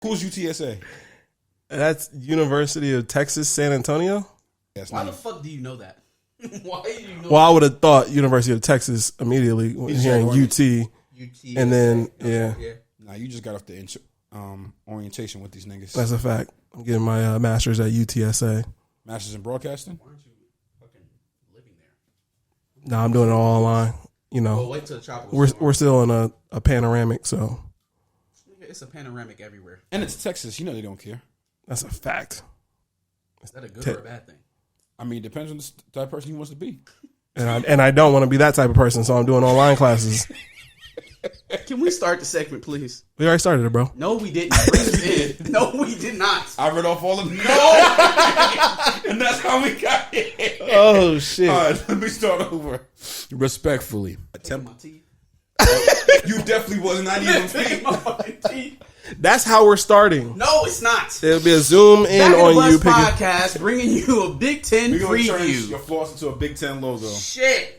Who's UTSA? That's University of Texas, San Antonio. Why the fuck do you know that? Why do you know Well, I would have thought University of Texas immediately when hearing UT. And then, yeah. Nah, you just got off the orientation with these niggas. That's a fact. I'm getting my master's at UTSA. Master's in broadcasting? Why aren't you fucking living there? No, I'm doing it all online. You know, Well, wait till the tropical we're still in a panoramic, so. It's a panoramic everywhere. And it's Texas. You know they don't care. That's a fact. Is that a good or a bad thing? I mean, it depends on the type of person he wants to be. And I don't want to be that type of person, so I'm doing online classes. Can we start the segment, please? We already started it, bro. No, we didn't. Bring us in. No, we did not. I read off all of them. No! And that's how we got here. Oh, shit. All right, let me start over. Respectfully. My teeth. You definitely wasn't. I need them Take my feet. fucking teeth. That's how we're starting. No, it's not. There'll be a zoom in Back on in you. the Bus podcast, bringing you a Big Ten We're going to turn preview. your floss into a Big Ten logo. Shit.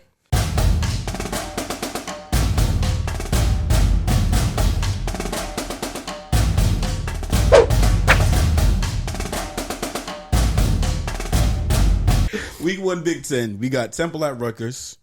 Week 1 Big Ten. We got Temple at Rutgers.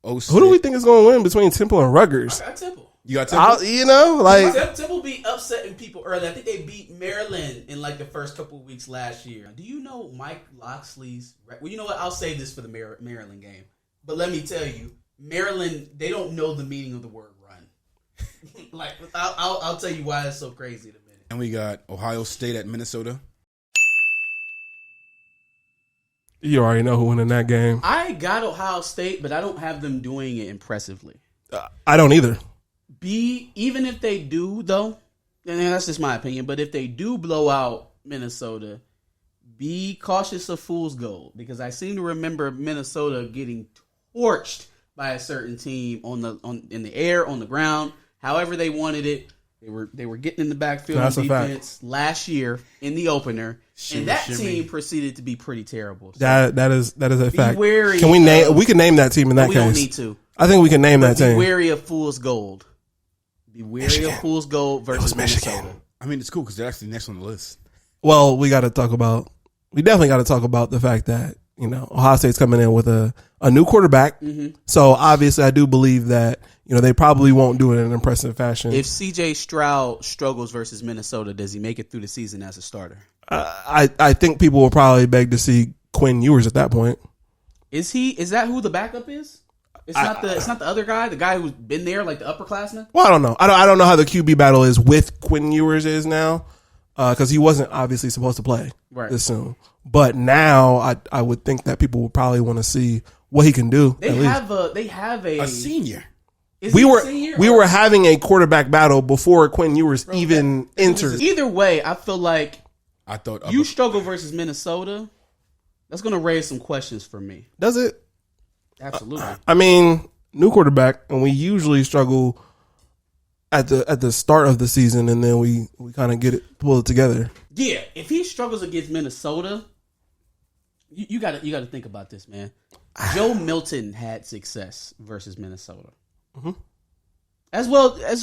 Who do we think is going to win between Temple and Rutgers? I got Temple. You got Temple? Temple beat upsetting people early. I think they beat Maryland in like the first couple of weeks last year. Do you know Mike Loxley's? Well, you know what? I'll save this for the Maryland game. But let me tell you, Maryland, they don't know the meaning of the word run. Like, I'll tell you why it's so crazy in a minute. And we got Ohio State at Minnesota. You already know who won in that game. I got Ohio State, but I don't have them doing it impressively. I don't either. Even if they do, though, and that's just my opinion, but if they do blow out Minnesota, be cautious of fool's gold, because I seem to remember Minnesota getting torched by a certain team in the air, on the ground, however they wanted it. They were getting in the backfield on defense last year in the opener, and that team proceeded to be pretty terrible. So that is a fact. Wary. Can we name? We can name that team in that case. We don't need to. I think we can name that team. Be wary of fool's gold. Be wary of fool's gold versus Minnesota. I mean, it's cool because they're actually next on the list. Well, we definitely got to talk about the fact that, you know, Ohio State's coming in with a new quarterback. Mm-hmm. So obviously I do believe that, you know, they probably won't do it in an impressive fashion. If CJ Stroud struggles versus Minnesota, does he make it through the season as a starter? I think people will probably beg to see Quinn Ewers at that point. Is that who the backup is? It's not the other guy, the guy who's been there, like the upperclassman? Well, I don't know. I don't know how the QB battle is with Quinn Ewers is now, because he wasn't obviously supposed to play this soon. But now I would think that people will probably want to see what he can do. They have a senior. We were having a quarterback battle before Quinn Ewers even entered. Either way, I feel like I thought you struggle versus Minnesota. That's going to raise some questions for me. Does it? Absolutely. I mean, new quarterback, and we usually struggle at the start of the season, and then we kind of pull it together. Yeah, if he struggles against Minnesota, you got to think about this, man. Joe Milton had success versus Minnesota. Mm-hmm. As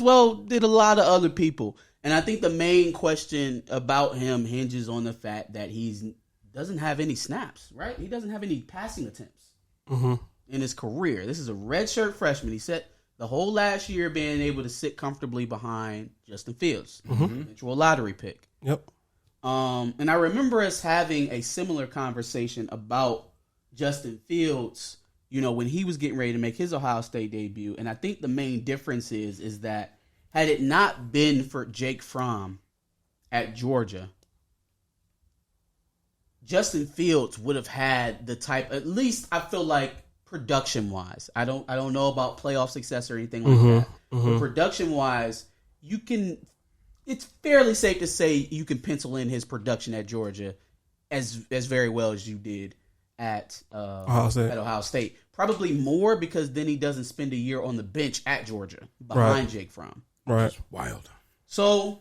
well did a lot of other people, and I think the main question about him hinges on the fact that he doesn't have any snaps. Right? He doesn't have any passing attempts. Mm-hmm. In his career. This is a redshirt freshman. He set the whole last year being able to sit comfortably behind Justin Fields, eventual lottery pick. Yep. And I remember us having a similar conversation about Justin Fields, you know, when he was getting ready to make his Ohio State debut. And I think the main difference is that had it not been for Jake Fromm at Georgia, Justin Fields would have had the type, at least I feel like, production wise. I don't know about playoff success or anything like that. But production wise, it's fairly safe to say you can pencil in his production at Georgia as very well as you did at Ohio State. Probably more, because then he doesn't spend a year on the bench at Georgia behind Jake Fromm. Right. That's wild. So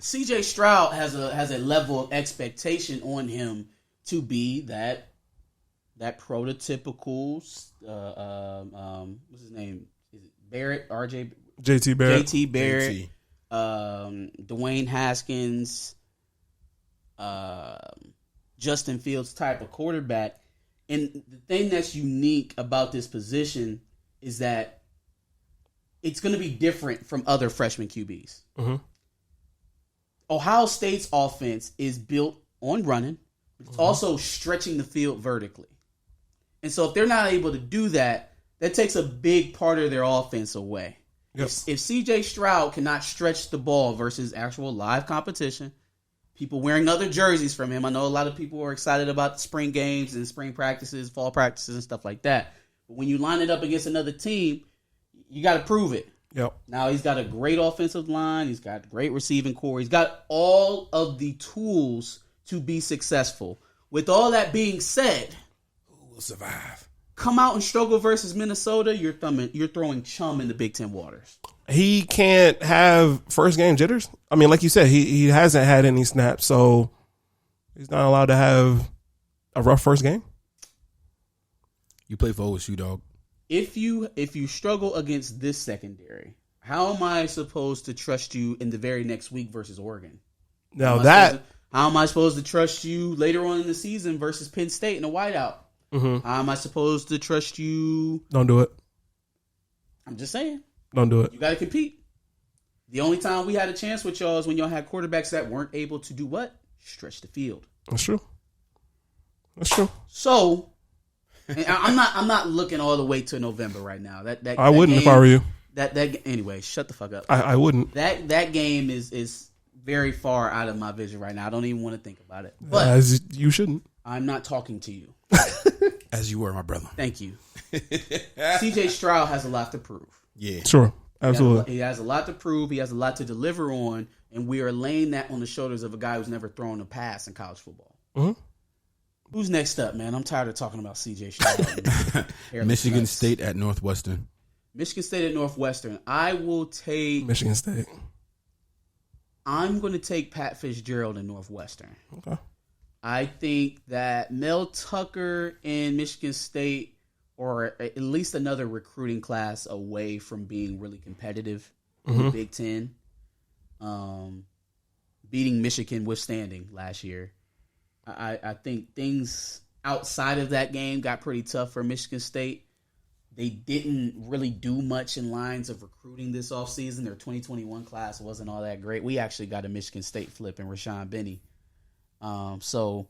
CJ Stroud has a level of expectation on him to be that prototypical, what's his name? Is it Barrett? JT Barrett. Dwayne Haskins, Justin Fields type of quarterback. And the thing that's unique about this position is that it's going to be different from other freshman QBs. Mm-hmm. Ohio State's offense is built on running. It's also stretching the field vertically. And so if they're not able to do that, that takes a big part of their offense away. Yep. If CJ Stroud cannot stretch the ball versus actual live competition, people wearing other jerseys from him. I know a lot of people are excited about the spring games and spring practices, fall practices, and stuff like that. But when you line it up against another team, you got to prove it. Yep. Now, he's got a great offensive line. He's got great receiving core. He's got all of the tools to be successful. With all that being said, who will survive? Come out and struggle versus Minnesota, you're throwing chum in the Big Ten waters. He can't have first game jitters. I mean, like you said, he hasn't had any snaps, so he's not allowed to have a rough first game. You play for OSU, dog. If you struggle against this secondary, how am I supposed to trust you in the very next week versus Oregon? Now how am I supposed to trust you later on in the season versus Penn State in a whiteout? Mm-hmm. How am I supposed to trust you? Don't do it. I'm just saying. Don't do it. You got to compete. The only time we had a chance with y'all is when y'all had quarterbacks that weren't able to do what? Stretch the field. That's true. That's true. So, I'm not looking all the way to November right now. I wouldn't game, if I were you. Anyway, shut the fuck up. I wouldn't. That game is very far out of my vision right now. I don't even want to think about it. But as you shouldn't. I'm not talking to you. As you were, my brother. Thank you. CJ Stroud has a lot to prove. Yeah. Sure. Absolutely. He has a lot to prove. He has a lot to deliver on. And we are laying that on the shoulders of a guy who's never thrown a pass in college football. Mm-hmm. Who's next up, man? I'm tired of talking about CJ Stroud. Michigan State at Northwestern. Michigan State at Northwestern. I will take Michigan State. I'm going to take Pat Fitzgerald in Northwestern. Okay. I think that Mel Tucker in Michigan State, or at least another recruiting class away from being really competitive in the Big Ten, beating Michigan withstanding last year. I think things outside of that game got pretty tough for Michigan State. They didn't really do much in lines of recruiting this offseason. Their 2021 class wasn't all that great. We actually got a Michigan State flip in Rashawn Benny. So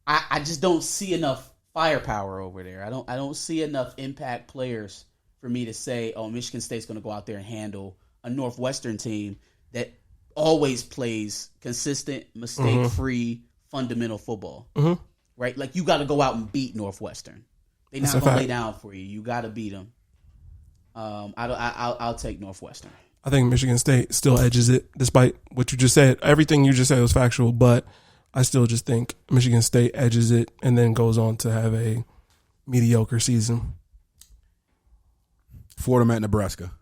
I just don't see enough firepower over there. I don't see enough impact players for me to say, oh, Michigan State's going to go out there and handle a Northwestern team that always plays consistent, mistake-free, fundamental football. Mm-hmm. Right? Like, you got to go out and beat Northwestern. They're not going to lay down for you. You got to beat them. I'll take Northwestern. I think Michigan State still edges it, despite what you just said. Everything you just said was factual, but I still just think Michigan State edges it and then goes on to have a mediocre season. Fordham at Nebraska.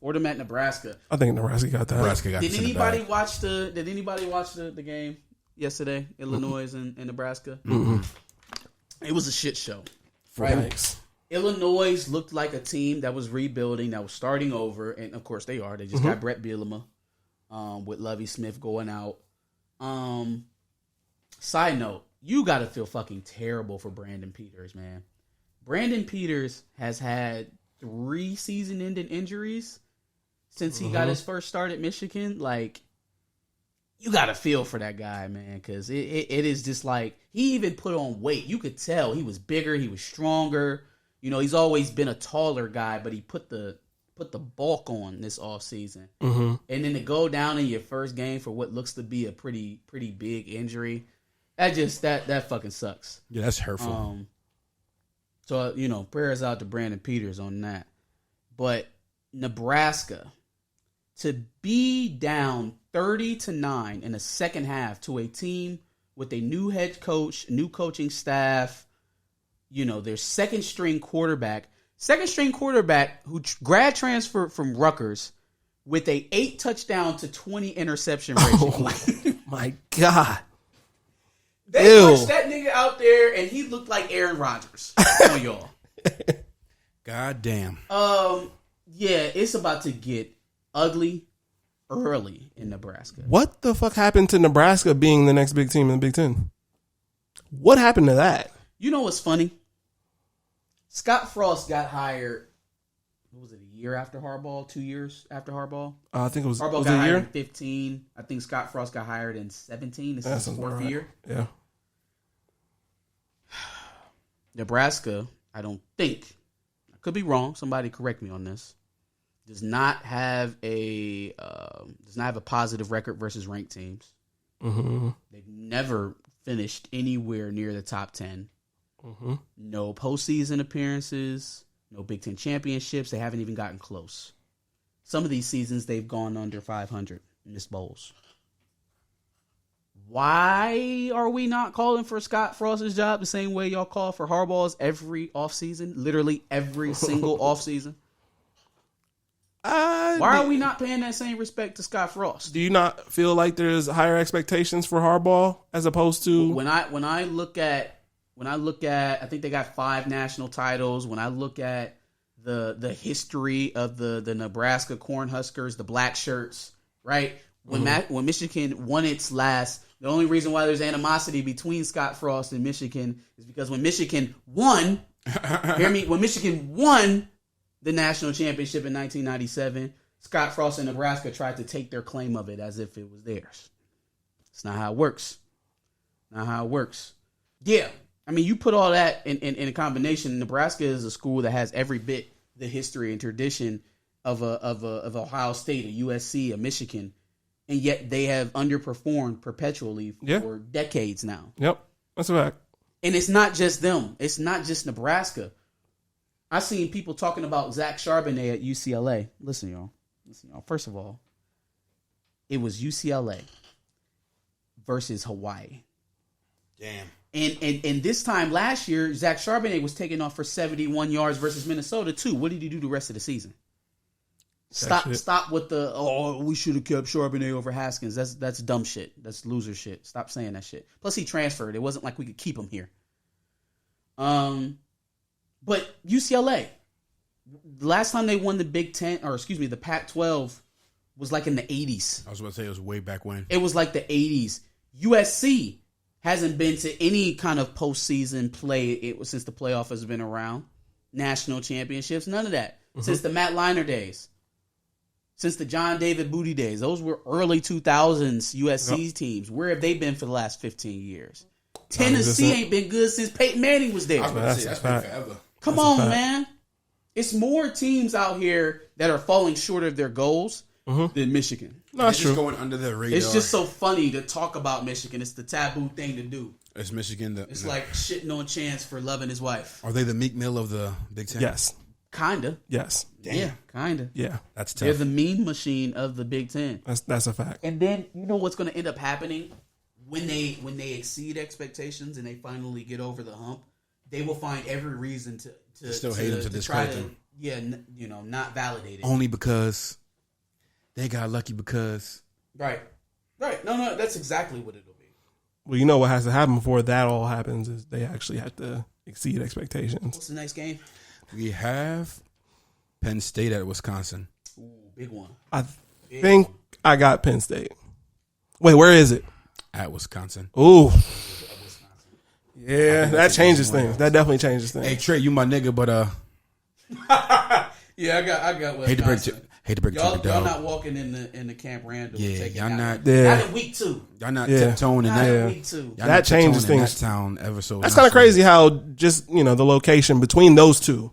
Fordham at Nebraska. I think Nebraska got that. Nebraska got Did anybody watch the game yesterday? Illinois and Nebraska. Mm-hmm. It was a shit show. Right. Thanks. Illinois looked like a team that was rebuilding, that was starting over, and of course they are. They just got Brett Bielema with Lovie Smith going out. Side note, you got to feel fucking terrible for Brandon Peters, man. Brandon Peters has had 3 season-ending injuries since he got his first start at Michigan. Like, you got to feel for that guy, man, because it is just like, he even put on weight. You could tell he was bigger, he was stronger. You know, he's always been a taller guy, but he put the bulk on this offseason. Mm-hmm. And then to go down in your first game for what looks to be a pretty big injury, that fucking sucks. Yeah, that's hurtful. So, you know, prayers out to Brandon Peters on that. But Nebraska, to be down 30-9 in the second half to a team with a new head coach, new coaching staff, you know, their second string quarterback who grad transferred from Rutgers with a 8 touchdown to 20 interception ratio. Oh my God. They pushed that nigga out there and he looked like Aaron Rodgers on y'all. God damn. Yeah, it's about to get ugly early in Nebraska. What the fuck happened to Nebraska being the next big team in the Big Ten? What happened to that? You know what's funny? Scott Frost got hired, what was it, a year after Harbaugh? 2 years after Harbaugh? I think it was, Harbaugh got hired in 15. I think Scott Frost got hired in 17. This is his fourth year. Yeah. Nebraska, I don't think, I could be wrong, somebody correct me on this, does not have a positive record versus ranked teams. Mm-hmm. They've never finished anywhere near the top 10. Mm-hmm. No postseason appearances, no Big Ten championships. They haven't even gotten close. Some of these seasons they've gone under 500, missed bowls. Why are we not calling for Scott Frost's job the same way y'all call for Harbaugh's every offseason? Literally every single offseason? Why are we not paying that same respect to Scott Frost? Do you not feel like there's higher expectations for Harbaugh as opposed to when I look at I think they got 5 national titles. When I look at the history of the Nebraska Cornhuskers, the black shirts, right? When Michigan won its last, the only reason why there's animosity between Scott Frost and Michigan is because when Michigan won, hear me, when Michigan won the national championship in 1997, Scott Frost and Nebraska tried to take their claim of it as if it was theirs. It's not how it works. Not how it works. Yeah, I mean, you put all that in a combination. Nebraska is a school that has every bit the history and tradition of Ohio State, a USC, a Michigan, and yet they have underperformed perpetually for decades now. Yep, that's a fact. And it's not just them. It's not just Nebraska. I seen people talking about Zach Charbonnet at UCLA. Listen, y'all. First of all, it was UCLA versus Hawaii. Damn. And this time last year, Zach Charbonnet was taken off for 71 yards versus Minnesota too. What did he do the rest of the season? Stop with the we should have kept Charbonnet over Haskins. That's dumb shit. That's loser shit. Stop saying that shit. Plus he transferred. It wasn't like we could keep him here. But UCLA, the last time they won the the Pac-12 was like in the 80s. I was about to say it was way back when. It was like the 80s. USC hasn't been to any kind of postseason play since the playoff has been around. National championships, none of that. Mm-hmm. Since the Matt Leinart days. Since the John David Booty days. Those were early 2000s USC teams. Where have they been for the last 15 years? Tennessee ain't been good since Peyton Manning was there. I was about to say, that's been forever. Come on, man. It's more teams out here that are falling short of their goals than Michigan. No, that's true. Just going under the radar. It's just so funny to talk about Michigan. It's the taboo thing to do. It's Michigan. It's like shitting on Chance for loving his wife. Are they the Meek Mill of the Big Ten? Yes. Kinda. Yes. Damn. Yeah, kinda. Yeah. That's tough. They're the meme machine of the Big Ten. That's a fact. And then you know what's going to end up happening when they exceed expectations and they finally get over the hump. They will find every reason to still hate them to discredit them. Yeah, not validate it. Only because they got lucky because. Right. No, that's exactly what it'll be. Well, you know what has to happen before that all happens is they actually have to exceed expectations. What's the next game? We have Penn State at Wisconsin. Ooh, big one. I think I got Penn State. Wait, where is it? At Wisconsin. Ooh. Yeah, that changes things. That definitely changes things. Hey Trey, you my nigga, but yeah, I got Wisconsin. Hate to break y'all dog. not walking in the Camp Randall. Yeah, y'all not. Yeah. Not in week 2. Y'all not tiptoeing in Not that. in week 2. That changes things. That town ever so. That's kind of crazy how just the location between those two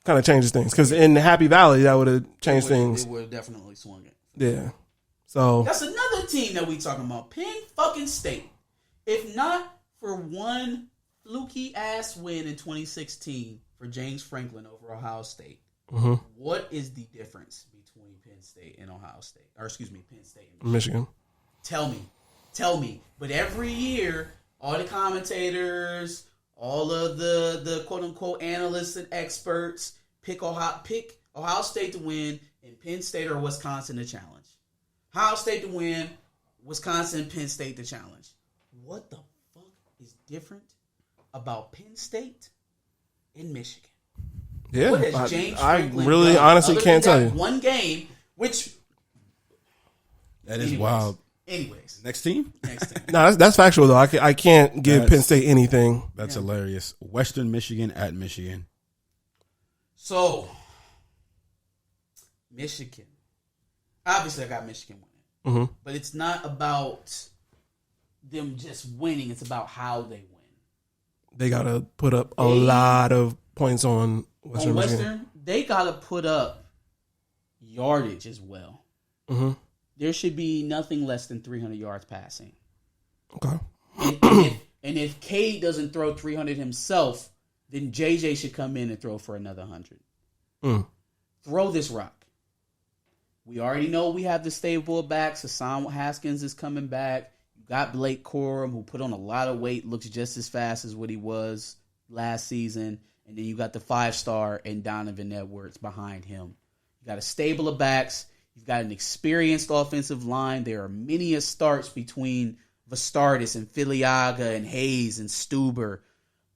kind of changes things. Because in Happy Valley, that would have changed things. It would have definitely swung it. Yeah. So that's another team that we talking about. Penn fucking State. If not for one fluky ass win in 2016 for James Franklin over Ohio State, what is the difference between Penn State and Ohio State? Or excuse me, Penn State and Michigan. Tell me. But every year, all the commentators, all of the quote unquote analysts and experts pick Ohio State to win and Penn State or Wisconsin to challenge. Ohio State to win, Wisconsin, Penn State to challenge. What the fuck is different about Penn State and Michigan? Yeah, what has James I Franklin really done honestly other can't than tell that you. one game, which That is wild. Anyways. Next team? No, that's factual, though. I can't give Penn State anything. That's hilarious. Western Michigan at Michigan. So, Michigan. Obviously, I got Michigan winning. Mm-hmm. But it's not about them just winning. It's about how they win. They got to put up a lot of points on Western Michigan. They got to put up yardage as well. Mm-hmm. There should be nothing less than 300 yards passing. Okay. And if Cade doesn't throw 300 himself, then JJ should come in and throw for another 100. Throw this rock. We already know we have the stable of backs. Hassan Haskins is coming back. You got Blake Corum, who put on a lot of weight, looks just as fast as what he was last season. And then you got the 5-star and Donovan Edwards behind him. You got a stable of backs. You've got an experienced offensive line. There are many starts between Vastardis and Filiaga and Hayes and Stuber.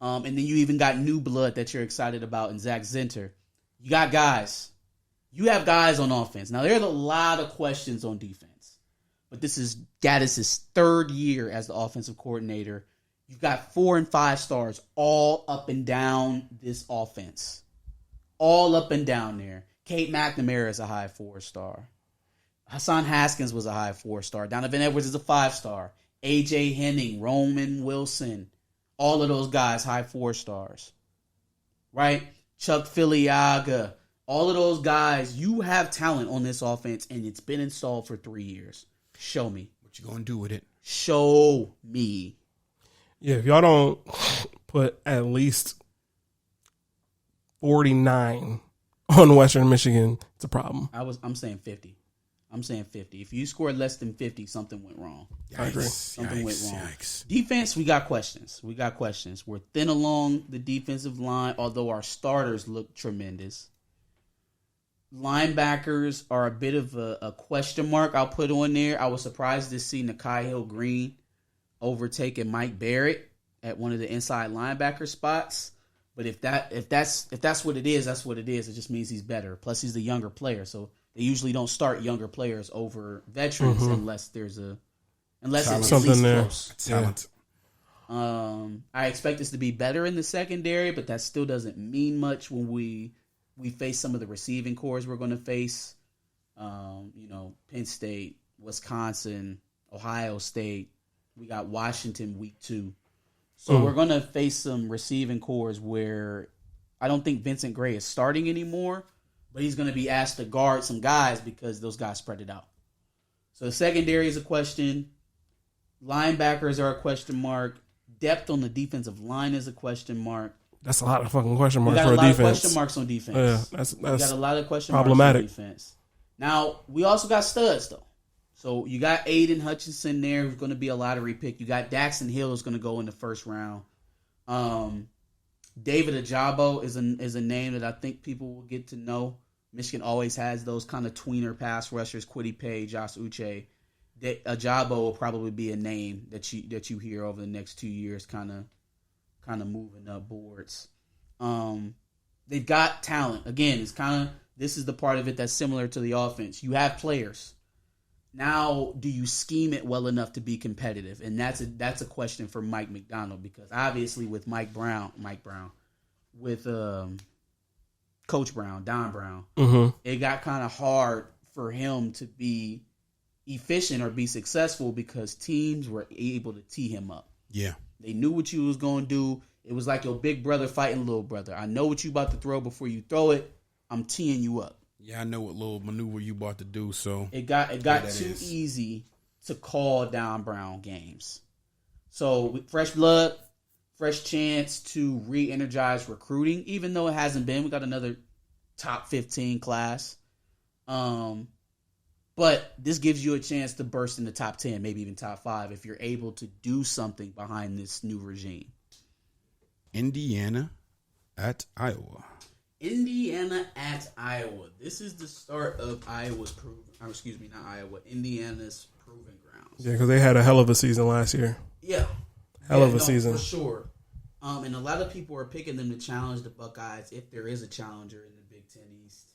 And then you even got new blood that you're excited about in Zach Zinter. You got guys. You have guys on offense. Now, there's a lot of questions on defense. But this is Gaddis' third year as the offensive coordinator. You've got 4 and 5 stars all up and down this offense. All up and down there. Kate McNamara is a high 4-star. Hassan Haskins was a high 4-star. Donovan Edwards is a 5-star. A.J. Henning, Roman Wilson, all of those guys high 4-stars. Right? Chuck Filiaga, all of those guys, you have talent on this offense, and it's been installed for 3 years. Show me. What you gonna do with it? Show me. Yeah, if y'all don't put at least 49 on Western Michigan, it's a problem. I'm saying 50. I'm saying 50. If you scored less than 50, something went wrong. I agree. Something went wrong. Defense, we got questions. We're thin along the defensive line, although our starters look tremendous. Linebackers are a bit of a question mark I'll put on there. I was surprised to see Nakai Hill-Green overtaking Mike Barrett at one of the inside linebacker spots. But if that's what it is, that's what it is. It just means he's better. Plus, he's the younger player, so they usually don't start younger players over veterans unless it's at least close. Talent. I expect this to be better in the secondary, but that still doesn't mean much when we face some of the receiving cores we're going to face. Penn State, Wisconsin, Ohio State. We got Washington week 2. So we're going to face some receiving cores where I don't think Vincent Gray is starting anymore, but he's going to be asked to guard some guys because those guys spread it out. So the secondary is a question. Linebackers are a question mark. Depth on the defensive line is a question mark. That's a lot of fucking question marks for a defense. We got a lot of question marks on defense. Yeah, that's we got a lot of question problematic. Marks on defense. Now, we also got studs, though. So you got Aiden Hutchinson there, who's going to be a lottery pick. You got Daxton Hill, who's going to go in the first round. David Ajabo is a name that I think people will get to know. Michigan always has those kind of tweener pass rushers, Kwity Paye, Josh Uche. Ajabo will probably be a name that you hear over the next 2 years, kind of moving up boards. They've got talent. Again, this is the part of it that's similar to the offense. You have players. Now, do you scheme it well enough to be competitive? And that's a question for Mike McDonald, because obviously with with Coach Brown, Don Brown, it got kind of hard for him to be efficient or be successful because teams were able to tee him up. Yeah. They knew what you was going to do. It was like your big brother fighting little brother. I know what you about to throw before you throw it. I'm teeing you up. Yeah, I know what little maneuver you about to do. So it got too easy to call Don Brown games. So fresh blood, fresh chance to re-energize recruiting, even though it hasn't been. We got another top 15 class. But this gives you a chance to burst in the top 10, maybe even top 5, if you're able to do something behind this new regime. Indiana at Iowa. Indiana at Iowa. This is the start of Indiana's proving grounds. Yeah, because they had a hell of a season last year. Yeah. Hell of a season. For sure. And a lot of people are picking them to challenge the Buckeyes, if there is a challenger in the Big Ten East.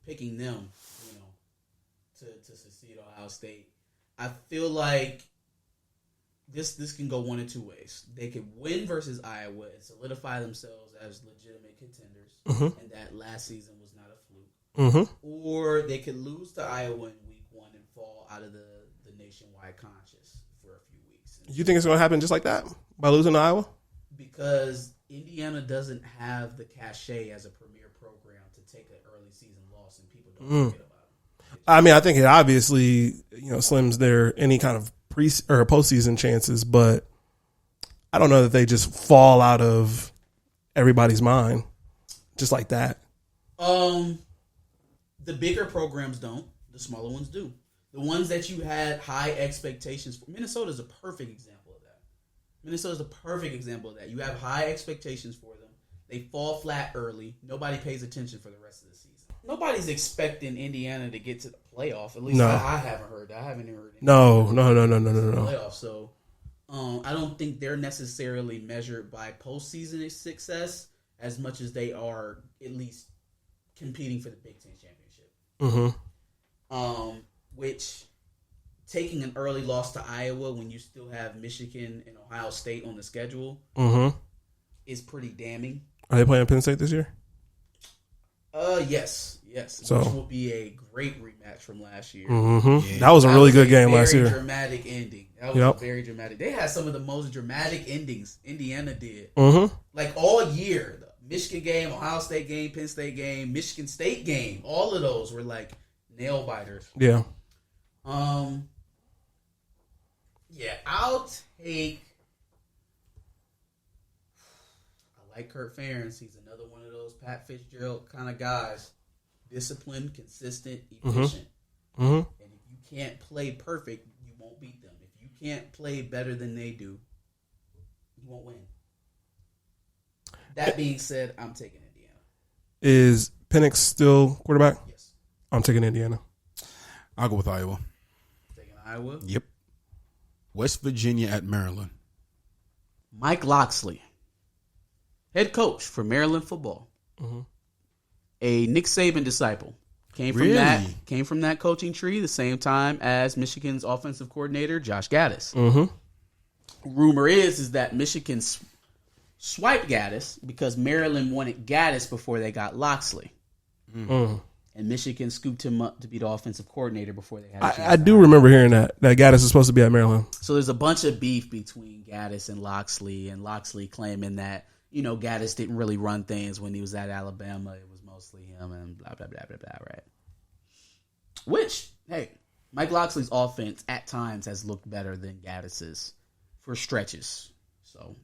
Picking them, to succeed Ohio State. I feel like this can go one of two ways. They could win versus Iowa and solidify themselves as legitimate contenders, and that last season was not a fluke. Or they could lose to Iowa in week 1 and fall out of the nationwide conscious for a few weeks. You think it's going to happen just like that by losing to Iowa? Because Indiana doesn't have the cachet as a premier program to take an early season loss, and people don't forget about it. I mean, I think it obviously slims their any kind of or postseason chances, but I don't know that they just fall out of everybody's mind just like that. The bigger programs don't. The smaller ones do. The ones that you had high expectations for. Minnesota's a perfect example of that. Minnesota's a perfect example of that. You have high expectations for them. They fall flat early. Nobody pays attention for the rest of the season. Nobody's expecting Indiana to get to the playoff. At least I haven't heard that. I haven't heard it. No. Playoff. So I don't think they're necessarily measured by postseason success as much as they are at least competing for the Big Ten championship. Which taking an early loss to Iowa when you still have Michigan and Ohio State on the schedule is pretty damning. Are they playing Penn State this year? Yes. So, which will be a great rematch from last year. Yeah. That was a really good game last year. Dramatic ending. That was very dramatic. They had some of the most dramatic endings Indiana did. Like all year. The Michigan game, Ohio State game, Penn State game, Michigan State game. All of those were like nail biters. Yeah. I'll take. I like Kurt Ferentz. He's another one of those Pat Fitzgerald kind of guys. Disciplined, consistent, efficient. And if you can't play perfect, you won't beat them. If you can't play better than they do, you won't win. That being said, I'm taking Indiana. Is Penix still quarterback? Yes. I'm taking Indiana. I'll go with Iowa. Taking Iowa? Yep. West Virginia at Maryland. Mike Locksley, head coach for Maryland football. A Nick Saban disciple. Came from that coaching tree the same time as Michigan's offensive coordinator, Josh Gaddis. Rumor is that Michigan swiped Gaddis because Maryland wanted Gaddis before they got Locksley. And Michigan scooped him up to be the offensive coordinator before they had a chance. I do remember hearing that Gaddis is supposed to be at Maryland. So there's a bunch of beef between Gaddis and Locksley claiming that, Gaddis didn't really run things when he was at Alabama. It was mostly him and blah, blah, blah, blah, blah, right? Which, hey, Mike Locksley's offense at times has looked better than Gaddis's for stretches. So,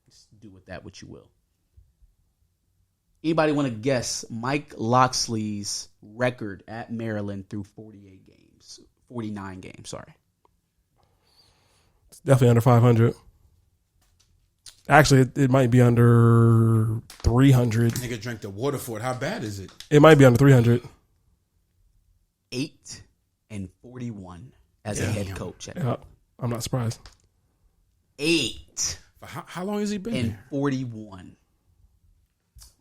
just do with that what you will. Anybody want to guess Mike Locksley's record at Maryland through 49 games, sorry. It's definitely under 500. Actually, it might be under 300. Nigga drank the water for it. How bad is it? It might be under 300. 8-41 as a head coach. I'm not surprised. 8. How long has he been and 41.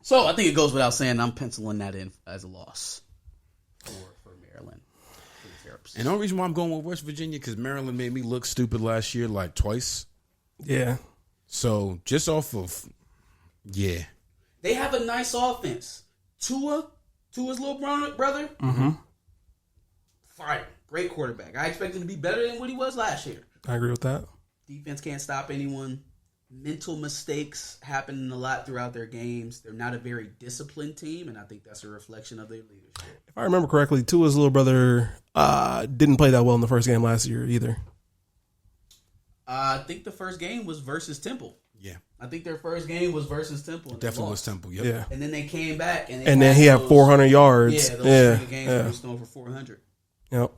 So I think it goes without saying I'm penciling that in as a loss for Maryland. And the only reason why I'm going with West Virginia because Maryland made me look stupid last year like twice. Yeah. So just off of, They have a nice offense. Tua's little brother. Fire. Great quarterback. I expect him to be better than what he was last year. I agree with that. Defense can't stop anyone. Mental mistakes happen a lot throughout their games. They're not a very disciplined team, and I think that's a reflection of their leadership. If I remember correctly, Tua's little brother didn't play that well in the first game last year either. I think the first game was versus Temple. Yeah. I think their first game was versus Temple. Definitely was Temple, yep. Yeah. And then they came back. And then he had 400 yards. Yeah, those three games where he was throwing for 400. Yep.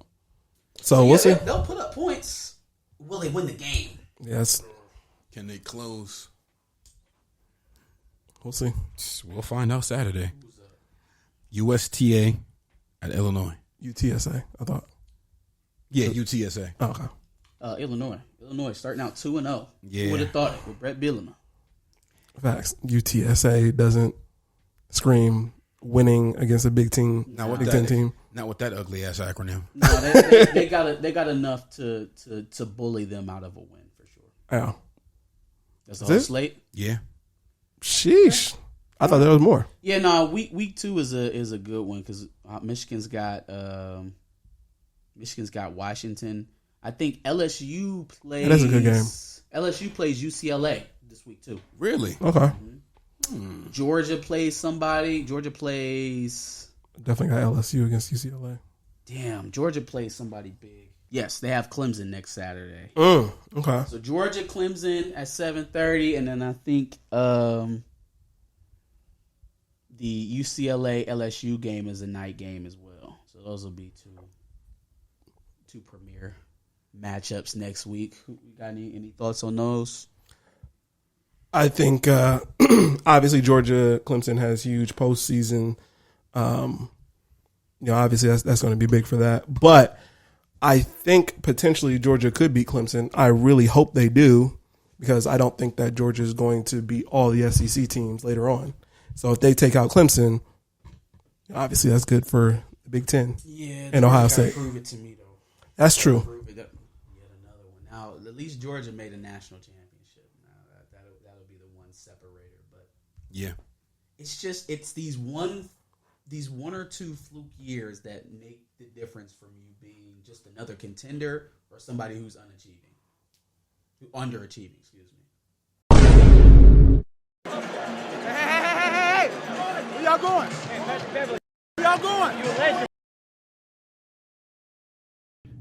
So we'll see. They'll put up points. Will they win the game? Yes. Can they close? We'll see. We'll find out Saturday. USTA at Illinois. UTSA, I thought. Yeah, UTSA. Oh, okay. Illinois starting out 2-0. Yeah. Who would have thought it with Brett Bielema? Facts. UTSA doesn't scream winning against a big team, Big Ten team. Not with that ugly ass acronym. No, they got enough to bully them out of a win for sure. Yeah, that's the whole slate. Yeah. Sheesh. I thought there was more. Yeah, no. Week 2 is a good one because Michigan's got Washington. I think LSU plays. That's a good game. LSU plays UCLA this week too. Really? Okay. Georgia plays somebody. Georgia plays. Definitely got LSU against UCLA. Damn, Georgia plays somebody big. Yes, they have Clemson next Saturday. Okay. So Georgia, Clemson at 7:30, and then I think the UCLA LSU game is a night game as well. So those will be two premier matchups next week. You got any thoughts on those? I think obviously Georgia Clemson has huge postseason. Obviously that's going to be big for that. But I think potentially Georgia could beat Clemson. I really hope they do because I don't think that Georgia is going to beat all the SEC teams later on. So if they take out Clemson, obviously that's good for the Big Ten and Ohio State. Prove it to me though. That's true. Prove it. Yet another one. Now at least Georgia made a national championship. Now that'll be the one separator. But yeah, it's these one or two fluke years that make the difference from you being just another contender or somebody who's underachieving. Excuse me. Hey! Where y'all going? Where y'all going? You a legend.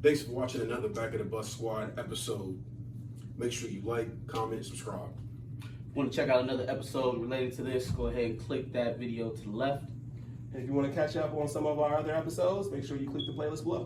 Thanks for watching another Back of the Bus Squad episode. Make sure you like, comment, subscribe. Want to check out another episode related to this? Go ahead and click that video to the left. And if you want to catch up on some of our other episodes, make sure you click the playlist below.